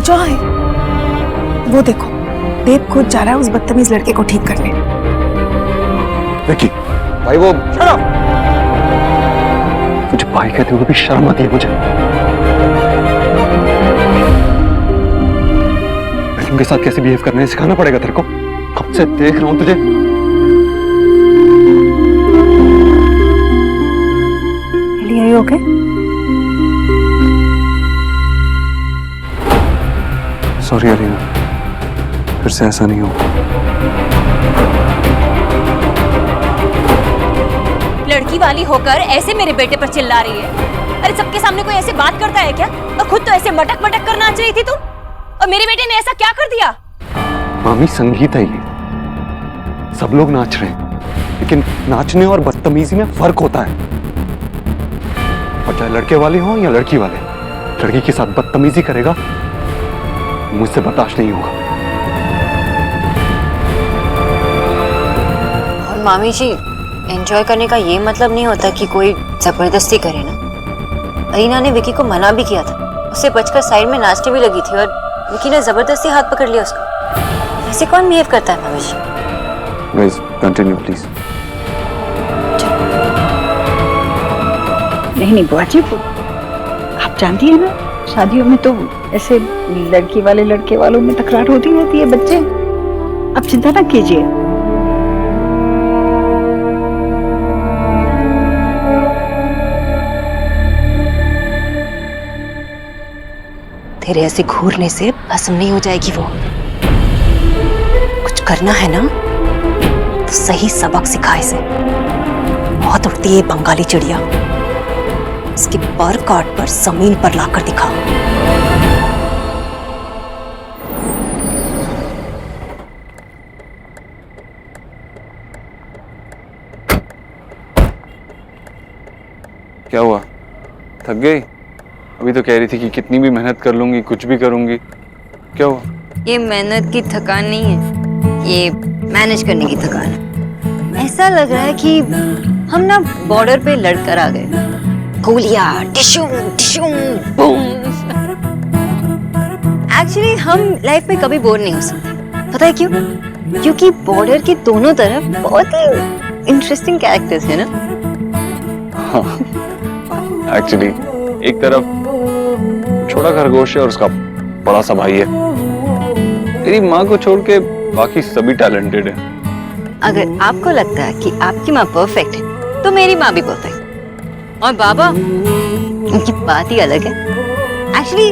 Enjoy. वो देखो देव खुद जा रहा है उस बदतमीज लड़के को ठीक करने। विकी भाई वो मुझे भाई कहते हुए भी शर्म आती है मुझे। उनके साथ कैसे बिहेव करना है सिखाना पड़ेगा तेरे को। कब से देख रहा हूं तुझे। Are you okay? Sorry Alina, फिर से ऐसा नहीं हो। लड़की वाली होकर ऐसे मेरे बेटे पर चिल्ला रही है। अरे सबके सामने कोई ऐसे बात करता है क्या? और खुद तो ऐसे मटक मटक कर नाच रही थी तुम, और मेरे बेटे ने ऐसा क्या कर दिया? मामी संगीत है ये, सब लोग नाच रहे हैं, लेकिन नाचने और बदतमीजी में फर्क होता है। और चाहे लड़के वाले हो या लड़की वाले, लड़की के साथ बदतमीजी करेगा मुझसे बर्दाश्त नहीं होगा। और मामी जी, एंजॉय करने का ये मतलब नहीं होता कि कोई जबरदस्ती करे ना। अलीना ने विकी को मना भी किया था, उससे बचकर साइड में नाचने भी लगी थी, और विकी ने जबरदस्ती हाथ पकड़ लिया उसका। ऐसे कौन बिहेव करता है मामी जी? Guys, continue please. नहीं बुआजी, आप जानती है ना, शादियों में तो ऐसे लड़की वाले लड़के वालों में तकरार होती रहती है। बच्चे आप चिंता ना कीजिए। तेरे ऐसे घूरने से भस्म नहीं हो जाएगी वो। कुछ करना है ना तो सही सबक सिखा इसे। बहुत उड़ती है बंगाली चिड़िया, इसके पर काट पर जमीन पर लाकर दिखा। क्या हुआ, थक गई? अभी तो कह रही थी कि कितनी भी मेहनत कर लूंगी, कुछ भी करूंगी। क्या हुआ? ये मेहनत की थकान नहीं है, ये मैनेज करने की थकान है। ऐसा लग रहा है कि हम ना बॉर्डर पे लड़कर आ गए। गोलियां टिशूम टिशूम बूम। एक्चुअली हम लाइफ में कभी बोर नहीं हो सकते। पता है क्यों? क्योंकि बॉर्डर के दोनों तरफ बहुत ही इंटरेस्टिंग कैरेक्टर्स है ना। एक्चुअली एक तरफ छोटा खरगोश है और उसका बड़ा सा भाई है। तेरी माँ को छोड़ के बाकी सभी टैलेंटेड है। अगर आपको लगता है कि आपकी माँ परफेक्ट है तो मेरी माँ भी परफेक्ट। और बाबा, उनकी बात ही अलग है। एक्चुअली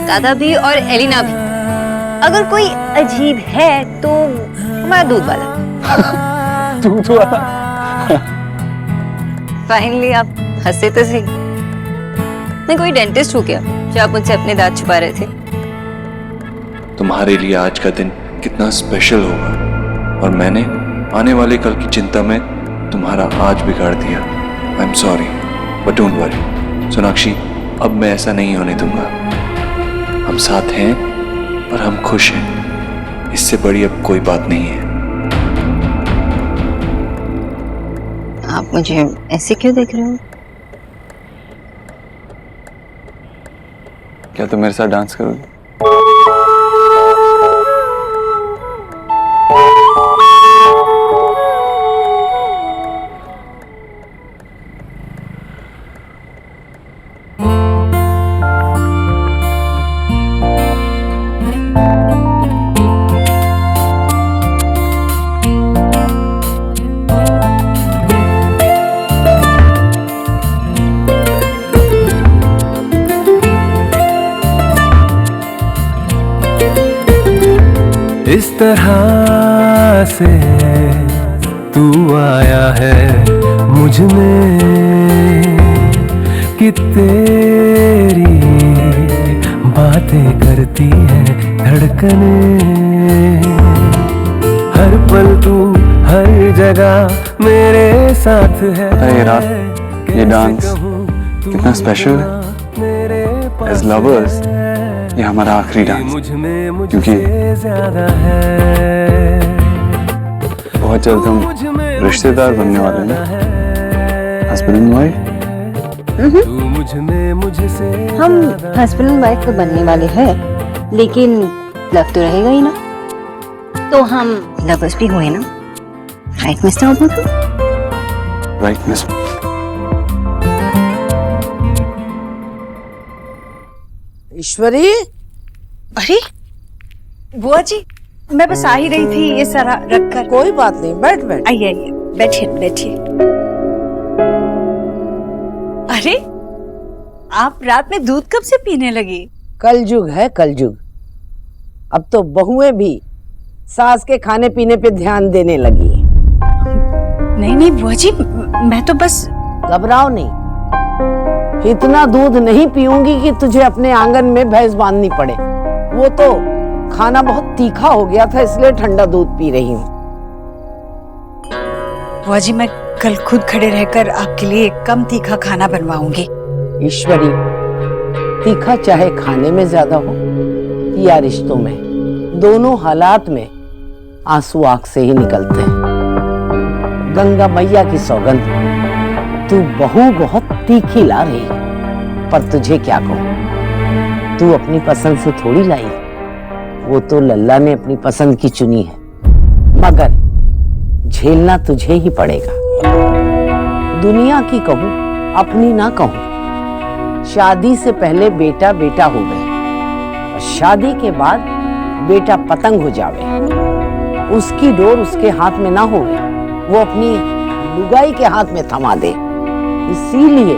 दादा भी और एलिना भी। अगर कोई अजीब है तो हमारा दूध वाला। दूध वाला? फाइनली आप हंसे तो सही। मैं कोई डेंटिस्ट हूँ क्या जो आप मुझसे अपने दांत छुपा रहे थे? तुम्हारे लिए आज का दिन कितना स्पेशल होगा, और मैंने आने वाले कल की चिंता में तुम्हारा आज बिगाड़ दिया। I am sorry, but don't worry Sonakshi, अब मैं ऐसा नहीं होने दूंगा। हम साथ हैं और हम खुश हैं, इससे बड़ी अब कोई बात नहीं है। आप मुझे ऐसे क्यों देख रहे हो? क्या तुम मेरे साथ डांस करोगी? इस तरह से तू आया है मुझ में कि तेरी बातें करती हैं धड़कने। हर पल तू हर जगह मेरे साथ है। ये रात, ये डांस कितना स्पेशल है। एज लवर्स ये हमारा आखिरी डांस, क्योंकि बहुत जल्द हम रिश्तेदार बनने वाले हैं, हस्बैंड एंड वाइफ। तू मुझ में मुझसे हम ज्यादा हस्बैंड एंड वाइफ तो बनने वाले हैं, लेकिन लव तो रहेगा ही ना, तो हम लवर्स भी हुए ना, right mister Abu? Right miss. Ishwari, अरे बुआ जी, मैं बस आ ही रही थी ये सारा रख कर। कोई बात नहीं, बैठ बैठ। आइए आइए, बैठिए बैठिए। अरे आप रात में दूध कब से पीने लगी? कलयुग है कलयुग। अब तो बहुएं भी सास के खाने पीने पे ध्यान देने लगी। नहीं नहीं बुआ जी, मैं तो बस। घबराओ नहीं, इतना दूध नहीं पीऊंगी कि तुझे अपने आंगन में भैंस बांधनी पड़े। वो तो खाना बहुत तीखा हो गया था, इसलिए ठंडा दूध पी रही हूँ। बुआ जी, मैं कल खुद खड़े रहकर आपके लिए कम तीखा खाना बनवाऊंगी। ईश्वरी, तीखा चाहे खाने में ज्यादा हो या रिश्तों में, दोनों हालात में आंसू आंख से ही निकलते हैं। गंगा मैया की सौगंध, तू बहू बहुत तीखी ला रही है, पर तुझे क्या कहूं, तू अपनी पसंद से थोड़ी लाई, वो तो लल्ला ने अपनी पसंद की चुनी है, मगर झेलना तुझे ही पड़ेगा। दुनिया की कहूं, अपनी ना कहूं, शादी से पहले बेटा बेटा हो गए और शादी के बाद बेटा पतंग हो जावे, उसकी डोर उसके हाथ में ना हो, वो अपनी लुगाई के हाथ में थमा दे। इसीलिए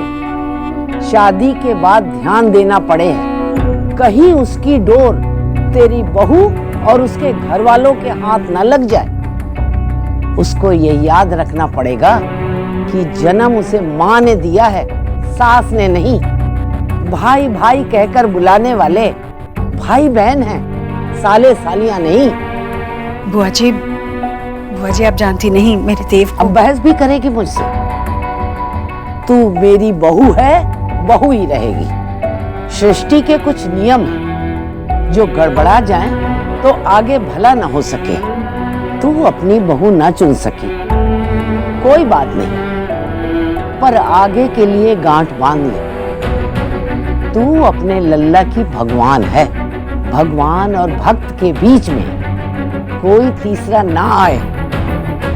शादी के बाद ध्यान देना पड़े है, कहीं उसकी डोर तेरी बहू और उसके घर वालों के हाथ न लग जाए। उसको ये याद रखना पड़ेगा कि जन्म उसे माँ ने दिया है, सास ने नहीं। भाई भाई कहकर बुलाने वाले भाई बहन हैं, साले सालियां नहीं। बुआ जी आप जानती नहीं मेरे देव को। अब बहस भी करेगी मुझसे? तू मेरी बहू है, बहू ही रहेगी। सृष्टि के कुछ नियम हैं, जो गड़बड़ा जाएं तो आगे भला न हो सके। तू अपनी बहू ना चुन सकी, कोई बात नहीं, पर आगे के लिए गांठ बांध ले। तू अपने लल्ला की भगवान है, भगवान और भक्त के बीच में कोई तीसरा ना आए,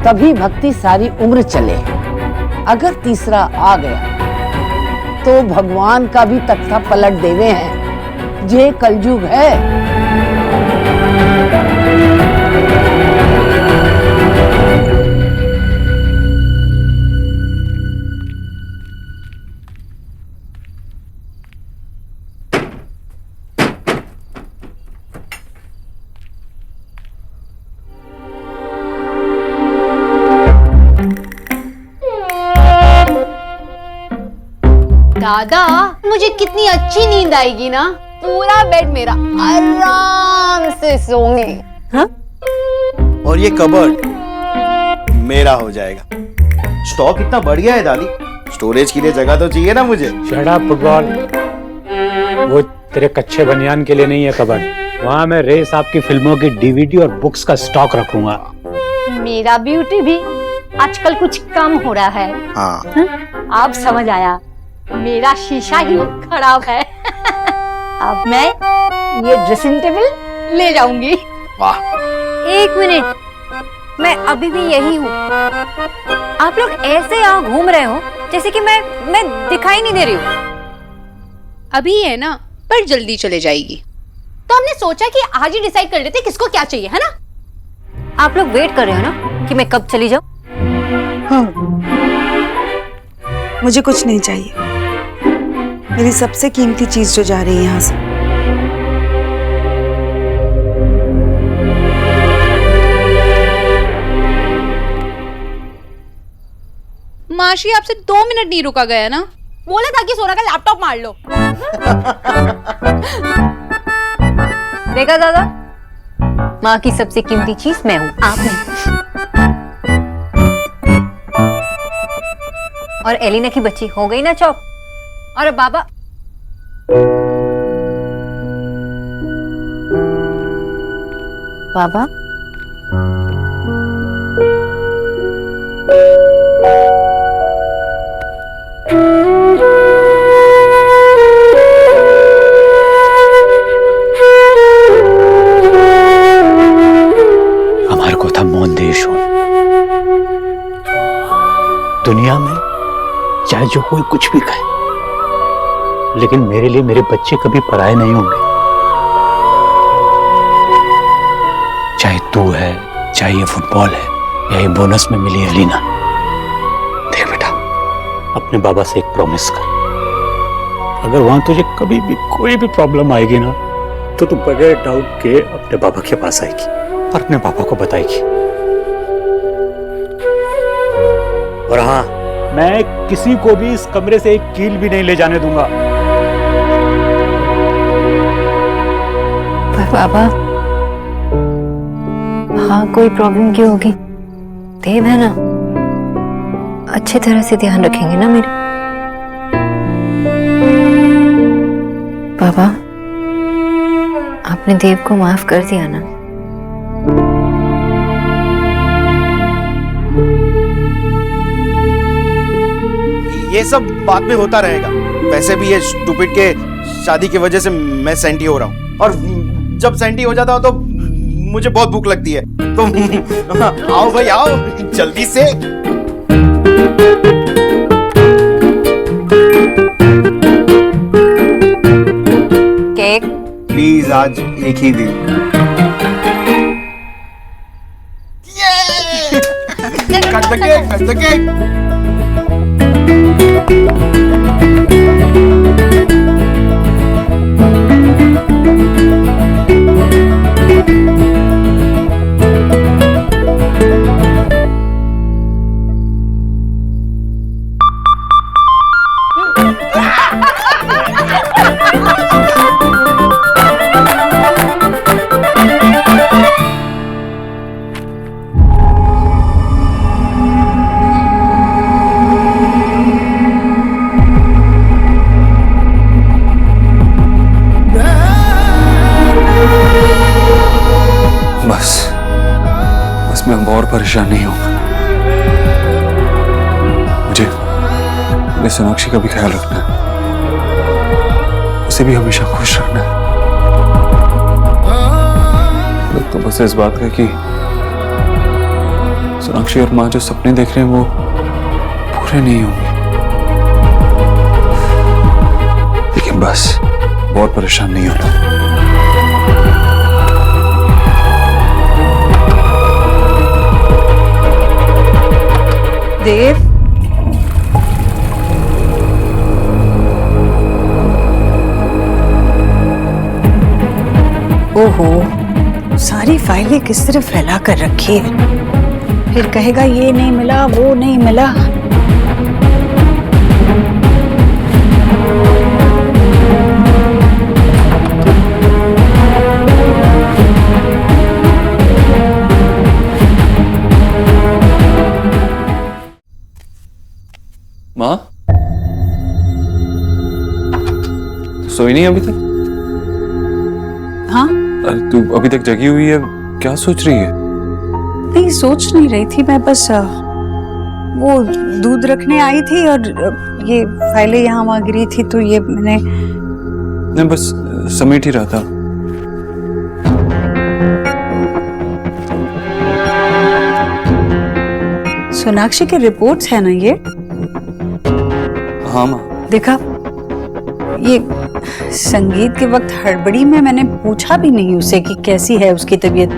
तभी भक्ति सारी उम्र चले। अगर तीसरा आ गया तो भगवान का भी तख्ता पलट देवे हैं। ये कलयुग है। दादा, मुझे कितनी अच्छी नींद आएगी ना, पूरा बेड मेरा, आराम से सोऊंगी। हाँ? और ये कबर्ड मेरा हो जाएगा। स्टॉक इतना बढ़ गया है दादी, स्टोरेज के लिए जगह तो चाहिए ना मुझे। शट अप फुटबॉल, वो तेरे कच्चे बनियान के लिए नहीं है कबर्ड, वहाँ मैं रे साहब की फिल्मों की डीवीडी और बुक्स का स्टॉक रखूंगा। मेरा ब्यूटी भी आजकल कुछ कम हो रहा है। हाँ। आप समझ आया, मेरा शीशा ही खराब है। अब मैं ये ड्रेसिंग टेबल ले जाऊंगी। वाह। एक मिनट, मैं अभी भी यही हूँ। आप लोग ऐसे यहाँ घूम रहे हो जैसे कि मैं दिखाई नहीं दे रही हूँ। अभी है ना, पर जल्दी चले जाएगी। तो हमने सोचा कि आज ही डिसाइड कर लेते किसको क्या चाहिए, है ना? आप लोग वेट कर रहे हो ना कि मैं कब चली जाऊँ? हाँ, मुझे कुछ नहीं चाहिए। मेरी सबसे कीमती चीज जो जा रही है यहाँ से। माशी, आपसे 2 मिनट नहीं रुका गया ना? बोला था कि सोना का लैपटॉप मार लो। देखा दादा, माँ की सबसे कीमती चीज मैं हूँ, आप नहीं। और एलिना की बच्ची हो गई ना चौप। और बाबा, बाबा दुनिया में चाहे जो कोई कुछ भी कहे, लेकिन मेरे लिए मेरे बच्चे कभी पराये नहीं होंगे। चाहे तू है, चाहे ये फुटबॉल है, या ये बोनस में मिली अलीना। देख बेटा, अपने बाबा से एक प्रॉमिस कर, अगर वहां तुझे कभी भी कोई भी प्रॉब्लम आएगी ना, तो तू बगैर डाउट के अपने बाबा के पास आएगी और अपने पापा को बताएगी। और हाँ, मैं किसी को भी इस कमरे से एक कील भी नहीं ले जाने दूंगा। पर बाबा, हाँ कोई प्रॉब्लम क्यों होगी? देव है ना, अच्छी तरह से ध्यान रखेंगे ना मेरे। बाबा, आपने देव को माफ कर दिया ना? ये सब बाद में होता रहेगा। वैसे भी ये स्टूपिड के शादी की वजह से मैं सेंटी हो रहा हूँ, और जब सेंटी हो जाता हूँ तो मुझे बहुत भूख लगती है। तो आओ भाई आओ, जल्दी से। केक प्लीज, आज एक ही दिन। Cut the cake, cut the cake. बस मैं अब और परेशान नहीं हूं। मुझे सोनाक्षी का भी ख्याल रखना है, उसे भी हमेशा खुश रखना है। तो बस इस बात का कि सोनाक्षी और माँ जो सपने देख रहे हैं वो पूरे नहीं होंगे, लेकिन बस और परेशान नहीं होना। देव, ओहो, सारी फाइलें किस तरह फैला कर रखी है। फिर कहेगा ये नहीं मिला, वो नहीं मिला। माँ, सोई नहीं अभी तक? हाँ, अरे तू अभी तक जगी हुई है, क्या सोच रही है? नहीं, सोच नहीं रही थी मैं, बस वो दूध रखने आई थी और ये फाइलें यहाँ वहाँ गिरी थी तो ये मैंने नहीं, बस समेट ही रहा था। सोनाक्षी के रिपोर्ट्स है ना ये? हाँ माँ। देखा, ये संगीत के वक्त हड़बड़ी में मैंने पूछा भी नहीं उसे कि कैसी है उसकी तबीयत।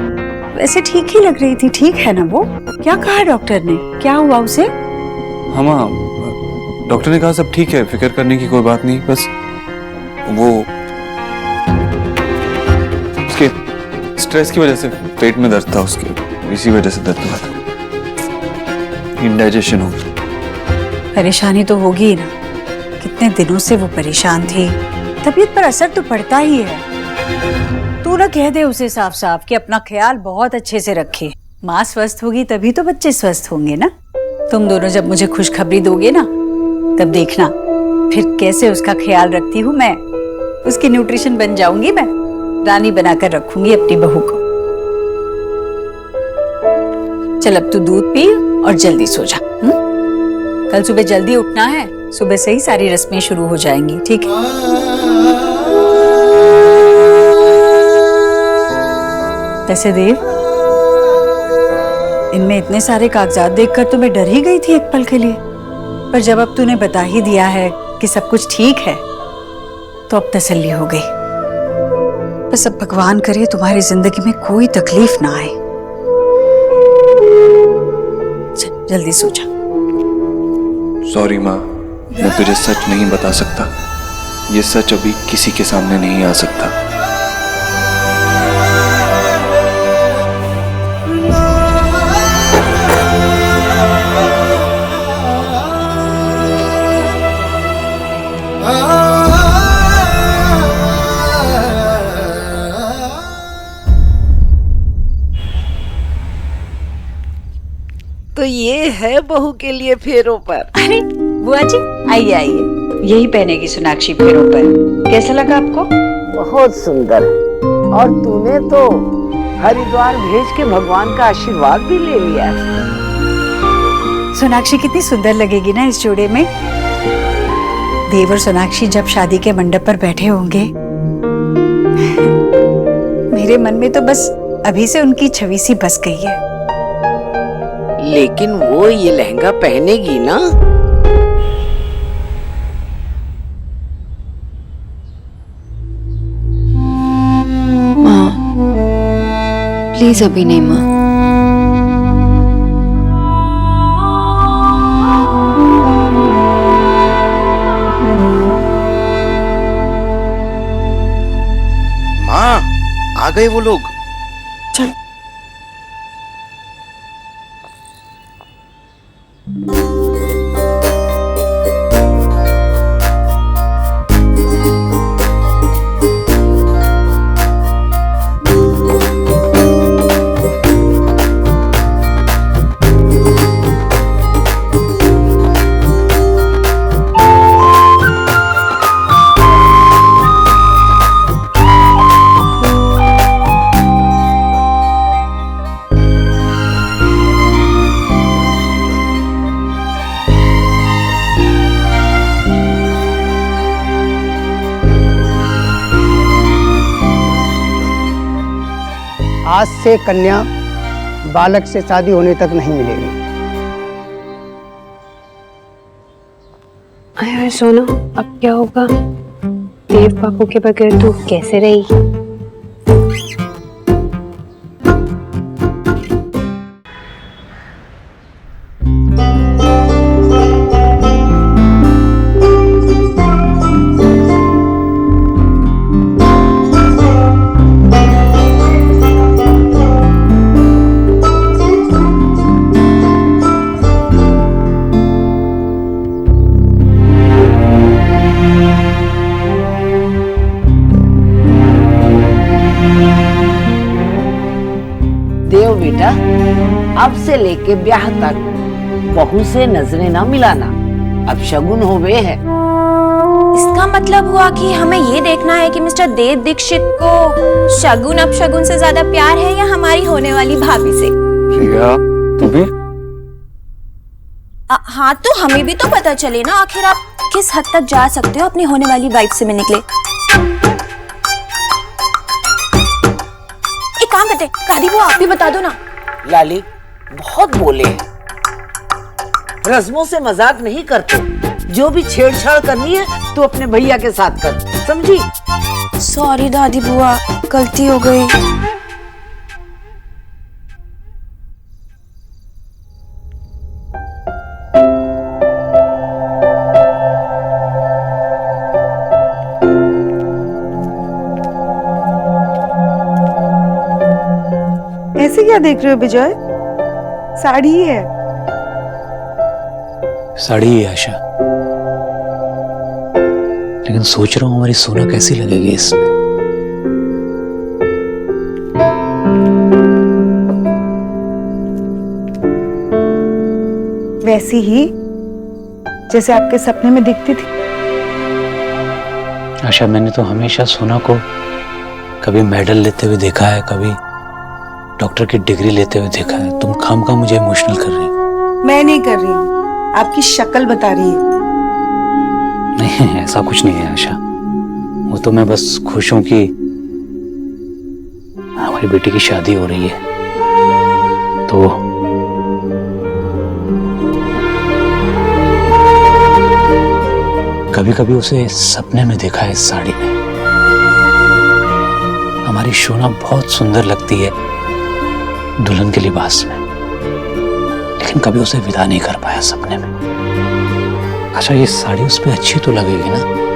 वैसे ठीक ही लग रही थी। ठीक है ना वो? क्या कहा डॉक्टर ने? क्या हुआ उसे? हाँ माँ, डॉक्टर ने कहा सब ठीक है, फिक्र करने की कोई बात नहीं। बस वो उसके स्ट्रेस की वजह से पेट में दर्द था उसके, इसी वजह से दर्द हुआ था। इंडाइजेशन हो गई। परेशानी तो होगी ही ना, कितने दिनों से वो परेशान थी। तबीयत पर असर तो पड़ता ही है। तू ना कह दे उसे साफ साफ कि अपना ख्याल बहुत अच्छे से रखे। माँ स्वस्थ होगी तभी तो बच्चे स्वस्थ होंगे ना। तुम दोनों जब मुझे खुशखबरी दोगे ना, तब देखना फिर कैसे उसका ख्याल रखती हूँ मैं। उसकी न्यूट्रिशन बन जाऊंगी मैं, रानी बनाकर रखूंगी अपनी बहू को। चल अब तू दूध पी और जल्दी सो जा। कल सुबह जल्दी उठना है, सुबह से ही सारी रस्में शुरू हो जाएंगी, ठीक है? वैसे देव, इनमें इतने सारे कागजात देखकर तो मैं डर ही गई थी एक पल के लिए। पर जब अब तूने बता ही दिया है कि सब कुछ ठीक है तो अब तसल्ली हो गई। बस अब भगवान करे तुम्हारी जिंदगी में कोई तकलीफ ना आए। चल जल्दी सो जा। सॉरी माँ, मैं तुझे सच नहीं बता सकता। ये सच अभी किसी के सामने नहीं आ सकता। तो ये है बहू के लिए फेरों पर। अरे बुआ जी आइए आइए, यही पहनेगी सोनाक्षी फेरों पर। कैसा लगा आपको? बहुत सुंदर। और तूने तो हरिद्वार भेज के भगवान का आशीर्वाद भी ले लिया। सोनाक्षी कितनी सुंदर लगेगी ना इस जोड़े में। देव और सोनाक्षी जब शादी के मंडप पर बैठे होंगे, मेरे मन में तो बस अभी से उनकी छवि सी बस गई है। लेकिन वो ये लहंगा पहनेगी ना। माँ प्लीज अभी नहीं माँ। माँ आ गए वो लोग। चल आज से कन्या बालक से शादी होने तक नहीं मिलेगी। अरे सोना अब क्या होगा? देव बापू के बगैर तू कैसे रहेगी? देव बेटा, अब से लेके ब्याह तक बहू से नजरें ना मिलाना। अब शगुन हो गए हैं। इसका मतलब हुआ कि हमें ये देखना है कि मिस्टर देव दीक्षित को शगुन अपशगुन से ज्यादा प्यार है या हमारी होने वाली भाभी से। तू भी? हाँ तो हमें भी तो पता चले ना आखिर आप किस हद तक जा सकते हो अपनी होने वाली वाइफ से मिलने के लिए। एक काम करते दादी वो आप भी बता दो ना। लाली बहुत बोले हैं, रस्मों से मजाक नहीं करते। जो भी छेड़छाड़ करनी है तो अपने भैया के साथ कर, समझी? सॉरी दादी बुआ, गलती हो गई। ऐसे क्या देख रहे हो विजय? साड़ी ही है। साड़ी ही है आशा, लेकिन सोच रहा हूं हमारी सोना कैसी लगेगी इसमें। वैसी ही जैसे आपके सपने में दिखती थी। आशा मैंने तो हमेशा सोना को कभी मेडल लेते हुए देखा है, कभी डॉक्टर की डिग्री लेते हुए देखा है। तुम खामखा मुझे इमोशनल कर रही हो। मैं नहीं कर रही हूँ, आपकी शक्ल बता रही है। नहीं ऐसा कुछ नहीं है आशा, वो तो मैं बस खुश हूं कि हमारी बेटी की शादी हो रही है। तो कभी कभी उसे सपने में देखा है इस साड़ी में। हमारी शोना बहुत सुंदर लगती है दुल्हन के लिबास में, लेकिन कभी उसे विदा नहीं कर पाया सपने में। अच्छा, ये साड़ी उस पर अच्छी तो लगेगी ना?